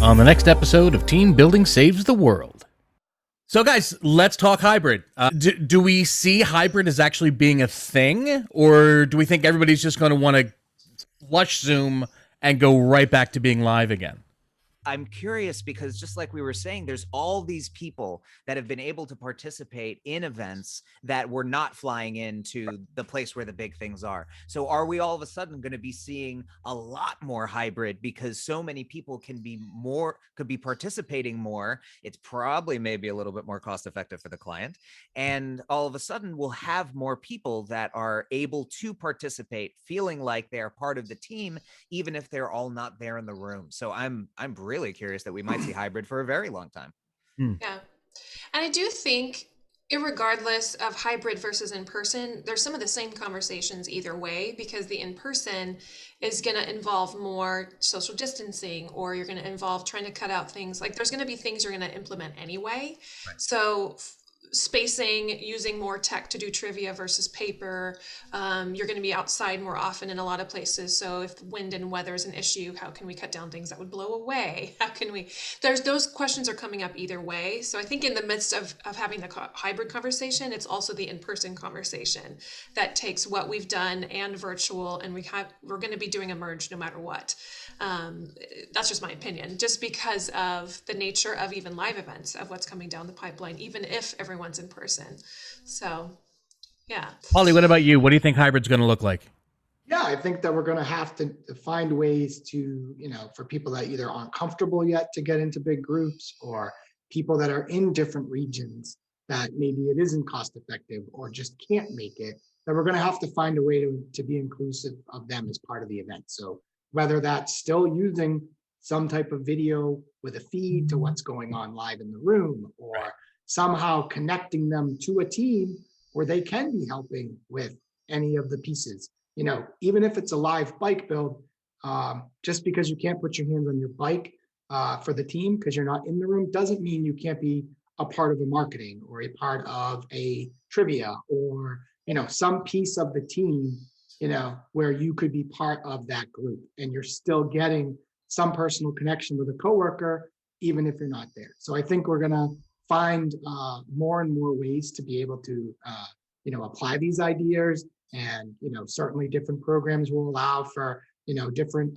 On the next episode of Team Building Saves the World. So guys, let's talk hybrid. Do we see hybrid as actually being a thing, or do we think everybody's just going to want to flush Zoom and go right back to being live again? I'm curious because just like we were saying, there's all these people that have been able to participate in events that were not flying into the place where the big things are. So are we all of a sudden going to be seeing a lot more hybrid because so many people could be participating more? It's probably maybe a little bit more cost effective for the client. And all of a sudden we'll have more people that are able to participate, feeling like they're part of the team, even if they're all not there in the room. So I'm really curious that we might see hybrid for a very long time. Yeah. And I do think, irregardless of hybrid versus in-person, there's some of the same conversations either way, because the in-person is going to involve more social distancing, or you're going to involve trying to cut out things. Like there's going to be things you're going to implement anyway. Right. So spacing, using more tech to do trivia versus paper. You're going to be outside more often in a lot of places. So if wind and weather is an issue, how can we cut down things that would blow away? How can we, those questions are coming up either way. So I think in the midst of having the hybrid conversation, it's also the in-person conversation that takes what we've done and virtual, and we're going to be doing a merge no matter what. That's just my opinion, just because of the nature of even live events, of what's coming down the pipeline, even if everyone's in person. So, yeah. Holly, what about you? What do you think hybrid's going to look like? Yeah, I think that we're going to have to find ways to, for people that either aren't comfortable yet to get into big groups, or people that are in different regions that maybe it isn't cost effective or just can't make it, that we're going to have to find a way to be inclusive of them as part of the event. So whether that's still using some type of video with a feed to what's going on live in the room, or somehow connecting them to a team where they can be helping with any of the pieces. Even if it's a live bike build, just because you can't put your hands on your bike for the team because you're not in the room doesn't mean you can't be a part of the marketing or a part of a trivia or, some piece of the team, where you could be part of that group and you're still getting some personal connection with a coworker, even if you're not there. So I think we're going to find more and more ways to be able to, apply these ideas. And, certainly different programs will allow for, different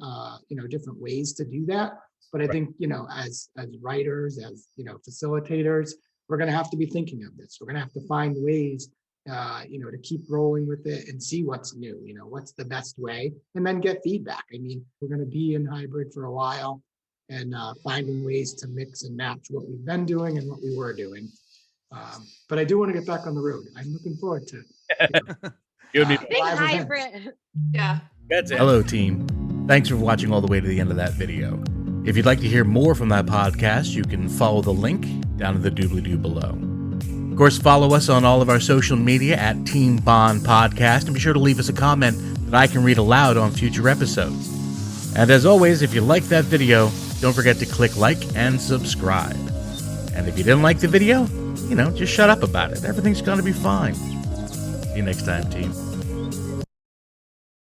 ways to do that. But I think, as writers, as, facilitators, we're going to have to be thinking of this. We're going to have to find ways, to keep rolling with it and see what's new, what's the best way, and then get feedback. I mean, we're going to be in hybrid for a while and finding ways to mix and match what we've been doing and what we were doing. But I do want to get back on the road. I'm looking forward to big hybrid. Yeah. That's it. Hello, team. Thanks for watching all the way to the end of that video. If you'd like to hear more from that podcast, you can follow the link down in the doobly-doo below. Of course, follow us on all of our social media at Team Bond Podcast, and be sure to leave us a comment that I can read aloud on future episodes. And as always, if you liked that video, don't forget to click like and subscribe. And if you didn't like the video, just shut up about it. Everything's going to be fine. See you next time, team.